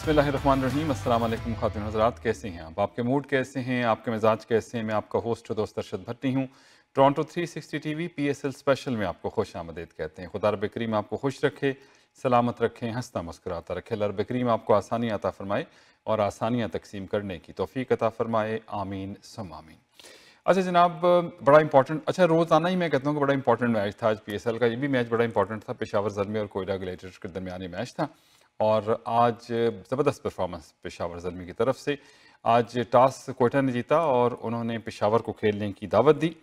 बिस्मिल्लाहिर्रहमानिर्रहीम। अस्सलाम वालेकुम ख़ातिन हज़रात, कैसे हैं आप? आपके मूड कैसे हैं? आपके मिजाज कैसे हैं? मैं आपका होस्ट दोस्त अरशद भट्टी हूँ। टोरंटो 360 टीवी PSL स्पेशल में आपको खुश आमदीद कहते हैं। खुदा रब करीम आपको खुश रखे, सलामत रखें, हंसता मुस्कुराता रखे। अल्लाह रब करीम आपको आसानियाँ अता फरमाए और आसानियाँ तकसीम करने की तौफीक अता फरमाए। आमीन सुम्मा आमीन। अच्छा जनाब, बड़ा इंपॉर्टेंट, अच्छा रोज़ाना ही मैं कहता हूँ कि बड़ा इंपॉर्टेंट मैच था आज PSL का। ये भी मैच बड़ा इंपॉर्टेंट था, पेशावर ज़ल्मी और कोयटा ग्लेडिएटर्स के दरमियान ये मैच था। और आज ज़बरदस्त परफॉर्मेंस पेशावर ज़ल्मी की तरफ से। आज टॉस कोयटा ने जीता और उन्होंने पेशावर को खेलने की दावत दी।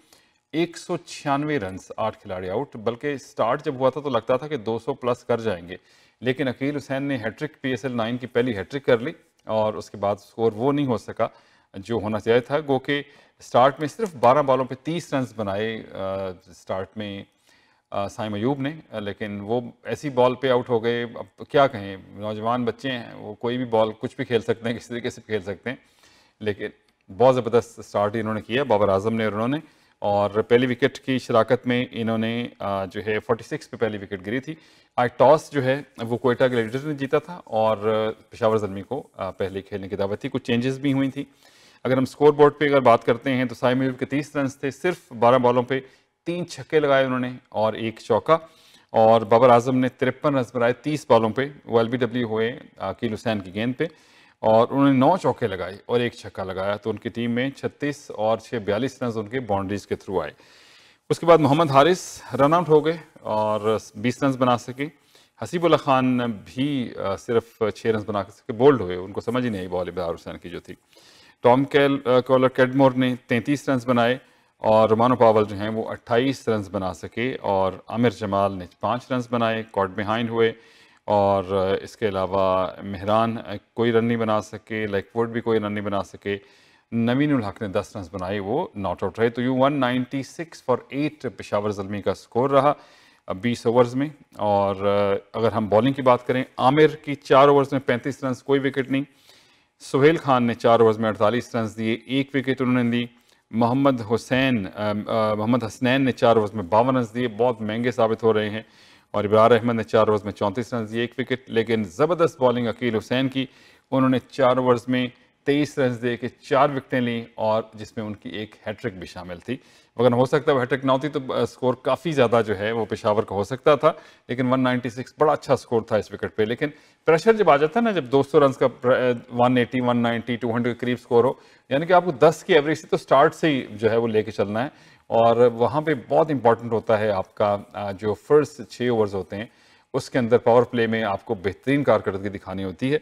196 रन, 8 खिलाड़ी आउट। बल्कि स्टार्ट जब हुआ था तो लगता था कि 200 प्लस कर जाएंगे, लेकिन अकील हुसैन ने हैट्रिक, PSL 9 की पहली हैट्रिक कर ली और उसके बाद स्कोर वो नहीं हो सका जो होना चाहिए था। गो के स्टार्ट में सिर्फ 12 बॉलों पे 30 रन बनाए स्टार्ट में साइम अयूब ने, लेकिन वो ऐसी बॉल पे आउट हो गए। अब क्या कहें, नौजवान बच्चे हैं, वो कोई भी बॉल कुछ भी खेल सकते हैं, किसी तरीके से खेल सकते हैं। लेकिन बहुत ज़बरदस्त स्टार्ट इन्होंने किया बाबर आजम ने और उन्होंने। और पहली विकेट की शराकत में इन्होंने जो है 46 पे पहली विकेट गिरी थी। आज टॉस जो है वो कोयटा ग्लेडिएटर्स ने जीता था और पेशावर ज़ल्मी को पहले खेलने की दावत थी। कुछ चेंजेस भी हुई थी। अगर हम स्कोर बोर्ड पर अगर बात करते हैं तो साइम अयूब के 30 रन थे। सिर्फ 12 बॉलों पर 3 छक्के लगाए उन्होंने और 1 चौका। और बाबर आजम ने 53 रन बनाए 30 बॉलों पे। वो LBW हुए अकील हुसैन की गेंद पे और उन्होंने 9 चौके लगाए और 1 छक्का लगाया। तो उनकी टीम में 36 और 6 42 रन उनके बाउंड्रीज के थ्रू आए। उसके बाद मोहम्मद हारिस रन आउट हो गए और 20 रन बना सके। हसीबुल्ला खान भी सिर्फ 6 रन बना सके, बोल्ड हुए, उनको समझ ही नहीं आई बॉल बाबर हुसैन की जो थी। टॉम कॉलर कैडमोर ने 33 रन बनाए और रोमानो पावल जो हैं वो 28 रन बना सके और आमिर जमाल ने 5 रन बनाए, कॉट बिहाइंड हुए। और इसके अलावा मेहरान कोई रन नहीं बना सके, लाइकवुड भी कोई रन नहीं बना सके। नवीन उल हक ने 10 रन बनाए, वो नॉट आउट रहे। तो यू 196 फॉर 8 पेशावर ज़ल्मी का स्कोर रहा 20 ओवर्स में। और अगर हम बॉलिंग की बात करें, आमिर की 4 ओवर्स में 35 रन, कोई विकेट नहीं। सुहेल खान ने 4 ओवर्स में 48 रन दिए, 1 विकेट उन्होंने दी। मोहम्मद हसनैन ने 4 ओवर्स में 52 रन दिए, बहुत महंगे साबित हो रहे हैं। और इब्रार अहमद ने 4 ओवर्स में 34 रन दिए, 1 विकेट। लेकिन ज़बरदस्त बॉलिंग अकील हुसैन की, उन्होंने 4 ओवर्स में 23 रन दे के 4 विकेटें ली और जिसमें उनकी एक हैट्रिक भी शामिल थी। अगर हो सकता है वो हैट्रिक ना होती तो स्कोर काफ़ी ज़्यादा जो है वो पेशावर का हो सकता था। लेकिन 196 बड़ा अच्छा स्कोर था इस विकेट पे। लेकिन प्रेशर जब आ जाता है ना, जब 200 रन का 180, 190, 200 के करीब स्कोर हो, यानी कि आपको 10 की एवरेज से तो स्टार्ट से ही जो है वो लेके चलना है। और वहाँ पे बहुत इंपॉर्टेंट होता है आपका जो फर्स्ट 6 ओवर्स होते हैं उसके अंदर पावर प्ले में आपको बेहतरीन कारकर्दगी दिखानी होती है।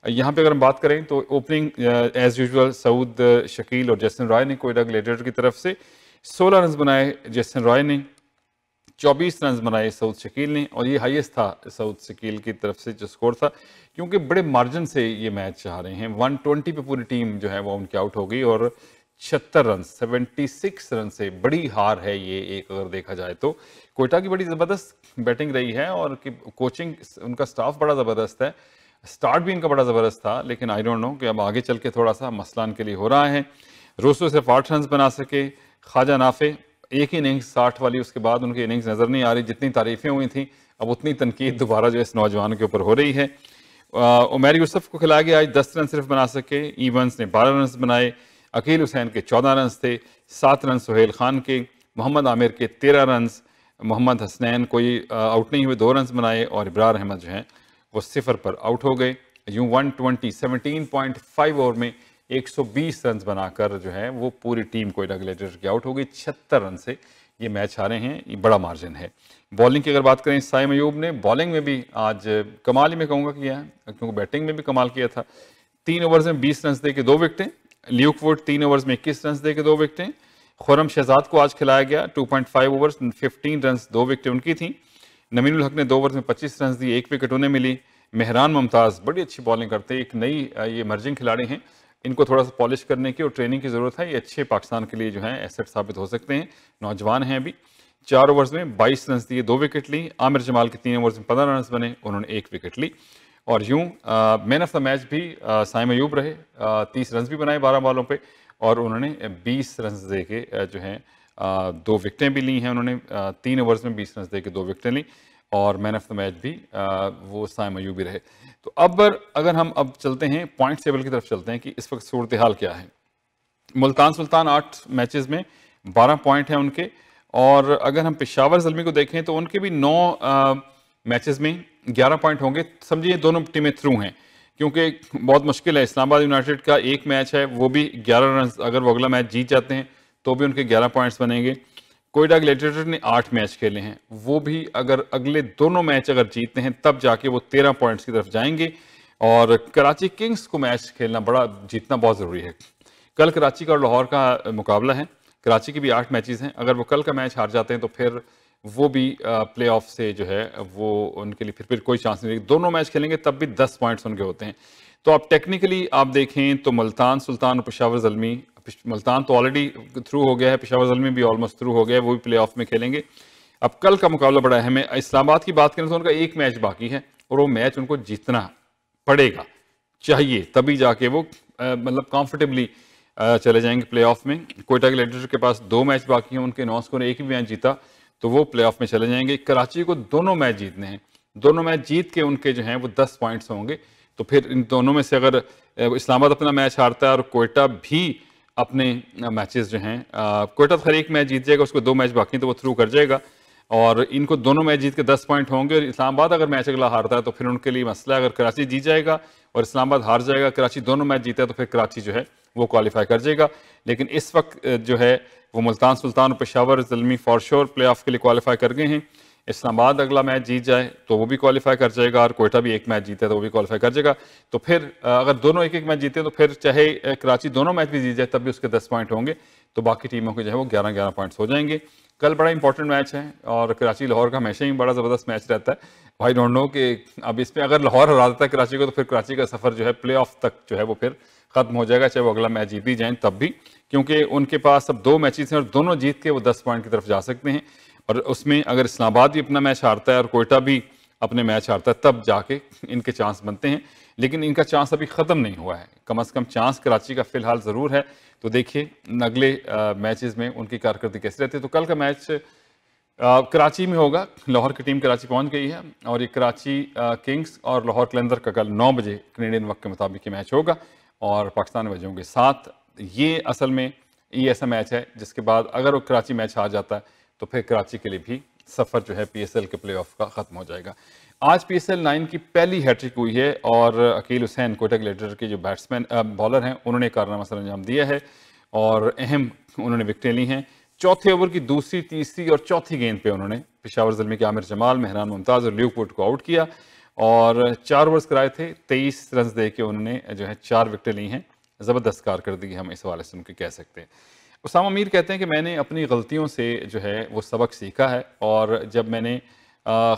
यहाँ पे अगर हम बात करें तो opening as usual Saud Shakeel और जैसन रॉय ने कोयटा ग्लेडिएटर की तरफ से 16 रन बनाए जैसन रॉय ने, 24 रन बनाए सऊद शकील ने। और ये हाईएस्ट था सऊद शकील की तरफ से जो स्कोर था, क्योंकि बड़े मार्जिन से ये मैच चाह रहे हैं। 120 पे पूरी टीम जो है वो उनकी आउट हो गई और 76 रन, 76 रन से बड़ी हार है ये एक, अगर देखा जाए तो। कोयटा की बड़ी ज़बरदस्त बैटिंग रही है और कोचिंग उनका स्टाफ बड़ा ज़बरदस्त है। स्टार्ट भी इनका बड़ा ज़बरदस्त था, लेकिन आई डोंट नो कि अब आगे चल के थोड़ा सा मसला इनके लिए हो रहा है। रोसो सिर्फ 8 रन बना सके। ख्वाजा नाफे एक ही इनिंग्स 60 वाली, उसके बाद उनकी इनिंग्स नज़र नहीं आ रही। जितनी तारीफें हुई थी, अब उतनी तनकीद दोबारा जो इस नौजवान के ऊपर हो रही है। उमर यूसुफ को खिलाया गया, आज 10 रन सिर्फ बना सके। ईवंस ने 12 रन बनाए, अकील हुसैन के 14 रन थे, 7 रन सुहेल खान के, मोहम्मद आमिर के 13 रन, मोहम्मद हसनैन कोई आउट नहीं हुए, 2 रन बनाए। और इब्रार अहमद जो हैं वो 0 पर आउट हो गए। यूँ 17.5 ओवर में 120 रन बनाकर जो है वो पूरी टीम कोयटा ग्लेडिएटर की आउट हो गई। 76 रन से ये मैच हारे हैं, ये बड़ा मार्जिन है। बॉलिंग की अगर बात करें, साइम अयूब ने बॉलिंग में भी आज कमाल ही मैं कहूँगा किया है, क्योंकि बैटिंग में भी कमाल किया था। 3 ओवर्स में 20 रन दे के 2 विकेटें। ल्यूक वुड 3 ओवर्स में 21 रन दे के 2 विकेटें। खुरम शहजाद को आज खिलाया गया 2.5 ओवर्स, 15 रन, 2 विकेटें उनकी थी। नवीन उल हक ने 2 ओवर्स में 25 रन दिए, 1 विकेट उन्हें मिली। मेहरान मुमताज़ बड़ी अच्छी बॉलिंग करते हैं, एक नई ये इमर्जिंग खिलाड़ी हैं, इनको थोड़ा सा पॉलिश करने की और ट्रेनिंग की ज़रूरत है। ये अच्छे पाकिस्तान के लिए जो है एसेट साबित हो सकते हैं, नौजवान हैं अभी। 4 ओवर्स में 22 रन दिए, 2 विकेट ली। आमिर जमाल के 3 ओवर्स में 15 रन बने, उन्होंने 1 विकेट ली। और यूँ मैन ऑफ द मैच भी साइम अयूब रहे, 30 रन भी बनाए 12 बॉलों पे और उन्होंने 20 रन दे के जो हैं 2 विकेटें भी ली हैं। उन्होंने 3 ओवर्स में 20 रन दे के 2 विकेटें ली। और मैन ऑफ द मैच भी वो साइम अयूबी रहे। तो अब अगर हम अब चलते हैं पॉइंट टेबल की तरफ चलते हैं कि इस वक्त सूरत हाल क्या है। मुल्तान सुल्तान 8 मैचेस में 12 पॉइंट हैं उनके, और अगर हम पेशावर ज़ल्मी को देखें तो उनके भी 9 मैचेस में 11 पॉइंट होंगे। समझिए दोनों टीमें थ्रू हैं, क्योंकि बहुत मुश्किल है। इस्लामाबाद यूनाइटेड का एक मैच है, वो भी 11 रन, अगर वो अगला मैच जीत जाते हैं तो भी उनके 11 पॉइंट्स बनेंगे। कोयटा ग्लेडिएटर ने 8 मैच खेले हैं, वो भी अगर अगले दोनों मैच अगर जीतते हैं तब जाके वो 13 पॉइंट्स की तरफ जाएंगे। और कराची किंग्स को मैच खेलना बड़ा जीतना बहुत ज़रूरी है। कल कराची का और लाहौर का मुकाबला है। कराची की भी 8 मैचेस हैं, अगर वो कल का मैच हार जाते हैं तो फिर वो भी प्ले ऑफ से जो है वो उनके लिए फिर कोई चांस नहीं। दोनों मैच खेलेंगे तब भी 10 पॉइंट्स उनके होते हैं। तो आप टेक्निकली आप देखें तो मुल्तान सुल्तान और पेशावर ज़ल्मी, मुल्तान तो ऑलरेडी थ्रू हो गया है, पेशावर ज़ल्मी भी ऑलमोस्ट थ्रू हो गया है, वो भी प्ले ऑफ में खेलेंगे। अब कल का मुकाबला बड़ा अहम है। इस्लामाबाद की बात करें तो उनका एक मैच बाकी है और वो मैच उनको जीतना पड़ेगा, चाहिए, तभी जाके वो मतलब कंफर्टेबली चले जाएंगे प्ले ऑफ में। कोयटा ग्लेडिएटर के पास 2 मैच बाकी हैं, उनके 9 स्कोर, एक ही मैच जीता तो वो प्ले ऑफ में चले जाएंगे। कराची को दोनों मैच जीतने हैं, दोनों मैच जीत के उनके जो हैं वो 10 पॉइंट्स होंगे। तो फिर इन दोनों में से अगर इस्लामाबाद अपना मैच हारता है और कोयटा भी अपने मैचेस जो हैं, कोयटा तो खैर एक मैच जीत जाएगा, उसको 2 मैच बाकी तो वो थ्रू कर जाएगा, और इनको दोनों मैच जीत के 10 पॉइंट होंगे। और इस्लामाबाद अगर मैच अगला हारता है तो फिर उनके लिए मसला है। अगर कराची जीत जाएगा और इस्लामाबाद हार जाएगा, कराची दोनों मैच जीता है तो फिर कराची जो है वो क्वालिफाई कर जाएगा। लेकिन इस वक्त जो है वो मुल्तान सुल्तान और Peshawar Zalmi for sure play of के लिए क्वालिफाई कर गए हैं। इस्लामाबाद अगला मैच जीत जाए तो वो भी क्वालिफाई कर जाएगा, और कोयटा भी एक मैच जीता है तो वो भी क्वालिफाई कर जाएगा। तो फिर अगर दोनों एक एक मैच जीते तो फिर चाहे कराची दोनों मैच भी जीत जाए तब भी उसके 10 पॉइंट होंगे, तो बाकी टीमों के जो है वो 11-11 पॉइंट्स हो जाएंगे। कल बड़ा इंपॉर्टेंट मैच है, और कराची लाहौर का हमेशा ही बड़ा ज़बरदस्त मैच रहता है। भाई डोंट नो कि अब इसमें अगर लाहौर हरा देता है कराची को तो फिर कराची का सफ़र जो है प्ले ऑफ तक जो है वो फिर ख़त्म हो जाएगा, चाहे वो अगला मैच जीत भी जाएँ तब भी, क्योंकि उनके पास अब 2 मैचेस हैं और दोनों जीत के वो 10 पॉइंट की तरफ जा सकते हैं। और उसमें अगर इस्लामाबाद भी अपना मैच हारता है और कोयटा भी अपने मैच हारता है तब जाके इनके चांस बनते हैं। लेकिन इनका चांस अभी ख़त्म नहीं हुआ है, कम से कम चांस कराची का फ़िलहाल ज़रूर है। तो देखिए अगले मैचेस में उनकी कारकर्दगी कैसे रहती है। तो कल का मैच कराची में होगा, लाहौर की टीम कराची पहुंच गई है, और ये कराची किंग्स और लाहौर कलंदर का कल 9 बजे कैनेडियन वक्त के मुताबिक ये मैच होगा, और पाकिस्तान में बजे होंगे 7। ये असल में ये ऐसा मैच है जिसके बाद अगर वो कराची मैच हार जाता है तो फिर कराची के लिए भी सफ़र जो है PSL के प्ले ऑफ का ख़त्म हो जाएगा। आज PSL 9 की पहली हैट्रिक हुई है, और अकील हुसैन कोयटा ग्लेडिएटर के जो बैट्समैन बॉलर हैं उन्होंने कारनामा सर अंजाम दिया है, और अहम उन्होंने विकटें ली हैं। चौथे ओवर की दूसरी, तीसरी और चौथी गेंद पे उन्होंने पेशावर ज़ल्मी के आमिर जमाल, मेहरान मुमताज़ और ल्यूकवुड को आउट किया, और 4 ओवर्स कराए थे, 23 रन दे के उन्होंने जो है 4 विकटें ली हैं। ज़बरदस्त कारकर्दगी हम इस हवाले से उनकी कह सकते हैं। उसामा मीर कहते हैं कि मैंने अपनी गलतियों से जो है वो सबक सीखा है, और जब मैंने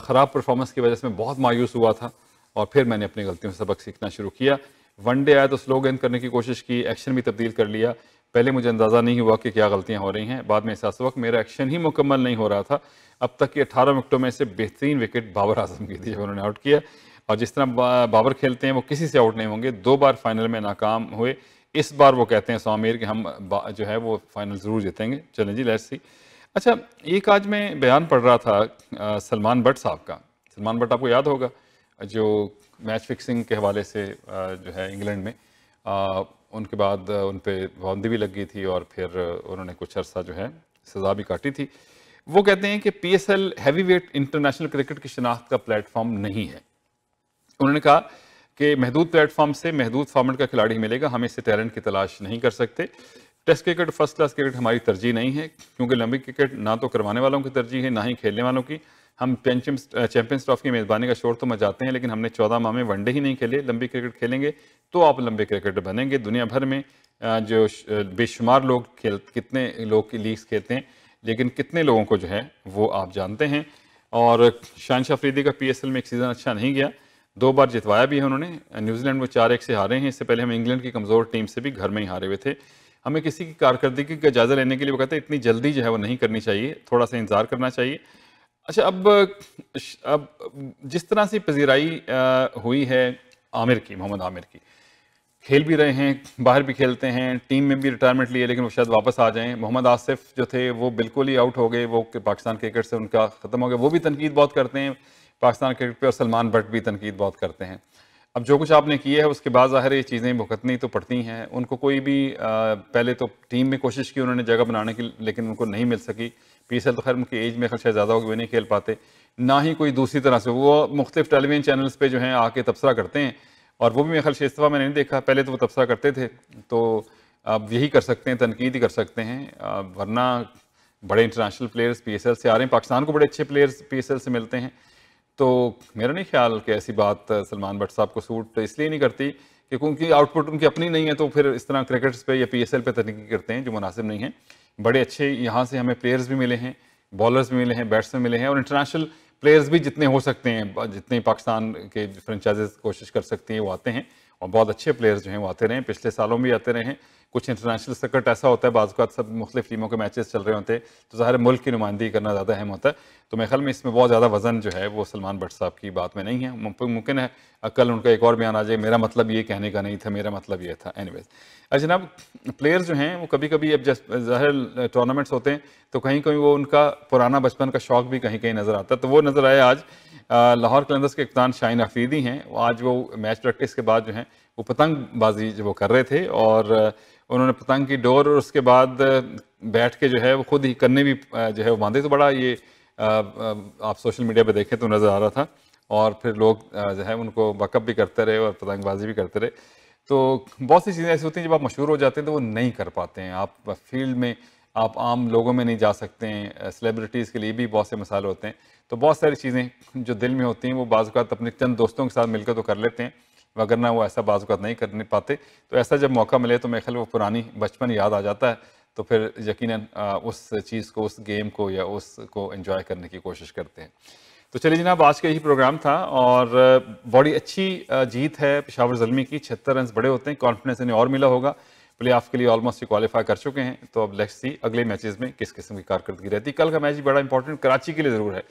ख़राब परफॉर्मेंस की वजह से मैं बहुत मायूस हुआ था, और फिर मैंने अपनी गलतियों से सबक सीखना शुरू किया। वनडे आया तो स्लो गेंद करने की कोशिश की, एक्शन भी तब्दील कर लिया। पहले मुझे अंदाज़ा नहीं हुआ कि क्या गलतियां हो रही हैं, बाद में एहसास हुआ कि मेरा एक्शन ही मुकम्मल नहीं हो रहा था। अब तक के 18 विकेटों में से बेहतरीन विकेट बाबर आजम की थी जब उन्होंने आउट किया, और जिस तरह बाबर खेलते हैं वो किसी से आउट नहीं होंगे। 2 बार फाइनल में नाकाम हुए, इस बार वो कहते हैं स्वामीर कि हम जो है वो फाइनल ज़रूर जीतेंगे। चलें जी, लेट्स सी। अच्छा, एक आज मैं बयान पढ़ रहा था सलमान बट साहब का। सलमान बट आपको याद होगा, जो मैच फिक्सिंग के हवाले से जो है इंग्लैंड में उनके बाद उन पर पाबंदी भी लग गई थी, और फिर उन्होंने कुछ अर्सा जो है सज़ा भी काटी थी। वो कहते हैं कि PSL heavy weight international cricket की शनाख्त का प्लेटफॉर्म नहीं है। उन्होंने कहा कि महदूद प्लेटफॉर्म से महदूद फॉर्मेट का खिलाड़ी ही मिलेगा, हम इससे टैलेंट की तलाश नहीं कर सकते। Test cricket, first class cricket हमारी तरजीह नहीं है, क्योंकि लंबी क्रिकेट ना तो करवाने वालों की तरजीह है ना ही खेलने वालों की। हम चैंपियंस ट्रॉफी की मेज़बानी का शोर तो मचाते हैं, लेकिन हमने 14 माह में वनडे ही नहीं खेले। लंबी क्रिकेट खेलेंगे तो आप लंबे क्रिकेटर बनेंगे। दुनिया भर में जो बेशुमार लोग कितने लोग की लीग्स खेलते हैं, लेकिन कितने लोगों को जो है वो आप जानते हैं। और शानशाह अफरीदी का PSL में एक सीज़न अच्छा नहीं गया, 2 बार जितवाया भी है उन्होंने। न्यूजीलैंड में 4-1 से हारे हैं, इससे पहले हम इंग्लैंड की कमज़ोर टीम से भी घर में ही हारे हुए थे। हमें किसी की कारकर्दगी का जायज़ा लेने के लिए वो कहते हैं इतनी जल्दी जो है वो नहीं करनी चाहिए, थोड़ा सा इंतज़ार करना चाहिए। अच्छा, अब जिस तरह से पजीराई हुई है आमिर की, मोहम्मद आमिर की, खेल भी रहे हैं, बाहर भी खेलते हैं, टीम में भी रिटायरमेंट लिए, लेकिन वो शायद वापस आ जाएं। मोहम्मद आसिफ जो थे वो बिल्कुल ही आउट हो गए, वो पाकिस्तान क्रिकेट से उनका ख़त्म हो गया। वो भी तनकीद बहुत करते हैं पाकिस्तान क्रिकेट पे, और सलमान भट्ट भी तनकीद बहुत करते हैं। अब जो कुछ आपने किया है उसके बाद ज़ाहिर ये चीज़ें भुगतनी तो पड़ती हैं उनको। कोई भी पहले तो टीम में कोशिश की उन्होंने जगह बनाने की, लेकिन उनको नहीं मिल सकी। PSL तो खैर उनकी एज में शायद ज़्यादा होगी, वो नहीं खेल पाते। ना ही कोई दूसरी तरह से वो मुख्तलिफ टेलीविजन चैनल्स पे जो हैं आके तबसरा करते हैं, और वो भी मेरे ख्याल से इस दफ़ा मैंने नहीं देखा। पहले तो वो तबसरा करते थे, तो अब यही कर सकते हैं, तनकीद ही कर सकते हैं। वरना बड़े इंटरनेशनल प्लेयर्स PSL से आ रहे हैं, पाकिस्तान को बड़े अच्छे प्लेयर्स PSL से मिलते हैं। तो मेरा नहीं ख्याल कि ऐसी बात सलमान भट्ट साहब को सूट इसलिए नहीं करती क्योंकि उनकी आउटपुट उनकी अपनी नहीं है, तो फिर इस तरह क्रिकेटर्स पे या PSL पे तनकीद करते हैं जो मुनासिब नहीं है। बड़े अच्छे यहाँ से हमें प्लेयर्स भी मिले हैं, बॉलर्स भी मिले हैं, बैट्समैन मिले हैं, और इंटरनेशनल प्लेयर्स भी जितने हो सकते हैं, जितने पाकिस्तान के फ्रेंचाइजेस कोशिश कर सकती हैं वो आते हैं, और बहुत अच्छे प्लेयर्स जो हैं वो आते रहे हैं। पिछले सालों भी आते रहे हैं। कुछ इंटरनेशनल सर्किट ऐसा होता है, बाज़ औक़ात सब मुख्तलिफ टीमों के मैचेस चल रहे होते हैं, तो ज़ाहिर मुल्क की नुमाइंदगी करना ज़्यादा अहम होता है। तो मेरे ख्याल में इसमें बहुत ज़्यादा वज़न जो है वो सलमान भट्ट साहब की बात में नहीं है। मुमकिन है कल उनका एक और बयान आ जाए, मेरा मतलब ये कहने का नहीं था, मेरा मतलब ये था। एनीवेज़, अच्छा जनाब, प्लेयर्स जो हैं वो कभी कभी, अब जैसे ज़ाहिर टूर्नामेंट्स होते हैं तो कहीं कहीं वो उनका पुराना बचपन का शौक़ भी कहीं कहीं नज़र आता है। तो वो नज़र आया आज लाहौर कलंदर्स के कप्तान शाहीन अफरीदी हैं। आज वो मैच प्रैक्टिस के बाद जो हैं वो पतंगबाजी जो वो कर रहे थे, और उन्होंने पतंग की डोर और उसके बाद बैठ के जो है वो खुद ही करने भी जो है वो बांधे। तो बड़ा ये आप सोशल मीडिया पे देखें तो नज़र आ रहा था, और फिर लोग जो है उनको बकअप भी करते रहे और पतंगबाजी भी करते रहे। तो बहुत सी चीज़ें ऐसी होती हैं जब आप मशहूर हो जाते हैं तो वो नहीं कर पाते हैं। आप फील्ड में, आप आम लोगों में नहीं जा सकते हैं। सेलिब्रिटीज़ के लिए भी बहुत से मसाले होते हैं। तो बहुत सारी चीज़ें जो दिल में होती हैं वो बाज़ औक़ात अपने चंद दोस्तों के साथ मिलकर तो कर लेते हैं, वगरना वो ऐसा बाज़ औक़ात नहीं कर नहीं पाते। तो ऐसा जब मौका मिले तो मेरे ख्याल वो पुरानी बचपन याद आ जाता है, तो फिर यकीनन उस चीज़ को, उस गेम को या उसको एंजॉय करने की कोशिश करते हैं। तो चलिए जनाब, आज का यही प्रोग्राम था, और बड़ी अच्छी जीत है पेशावर ज़ल्मी की। 76 रन बड़े होते हैं, कॉन्फिडेंस इन्हें और मिला होगा। प्ले ऑफ के लिए ऑलमोस्ट क्वालिफाई कर चुके हैं। तो अब लेट्स सी अगले मैचेस में किस किस्म की कारकर्दगी रहती है। कल का मैच भी बड़ा इंपॉर्टेंट कराची के लिए ज़रूर है।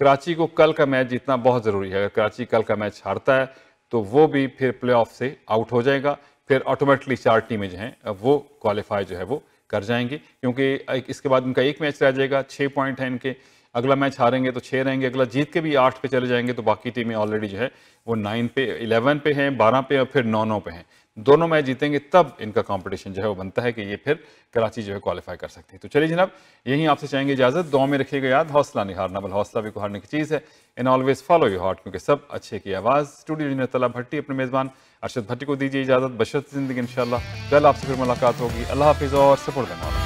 कराची को कल का मैच जीतना बहुत ज़रूरी है। अगर कराची कल का मैच हारता है तो वो भी फिर प्ले ऑफ से आउट हो जाएगा। फिर ऑटोमेटिकली 4 टीमें जो हैं वो क्वालिफाई जो है वो कर जाएंगी, क्योंकि इसके बाद उनका एक मैच रह जाएगा। 6 पॉइंट हैं इनके। अगला मैच हारेंगे तो 6 रहेंगे, अगला जीत के भी 8 पे चले जाएंगे। तो बाकी टीमें ऑलरेडी जो है वो 9 पे, 11 पे हैं, 12 पे और फिर 9 पे हैं। दोनों मैच जीतेंगे तब इनका कंपटीशन जो है वो बनता है कि ये फिर कराची जो है क्वालिफाई कर सकती है। तो चलिए जनाब, यहीं आपसे चाहेंगे इजाज़त। दुआ में रखिएगा याद, हौसला नहीं हारना, बल हौसला भी को हारने की चीज़ है। In always follow your heart, क्योंकि सब अच्छे की आवाज़। स्टूडियो इंजीनियर तला भट्टी अपने मेज़बान अरशद भट्टी को दीजिए इजाज़त। बशर्ते ज़िंदगी इंशाअल्लाह कल आपसे फिर मुलाकात होगी। अल्लाह हाफिज़ और सपोर्ट करना।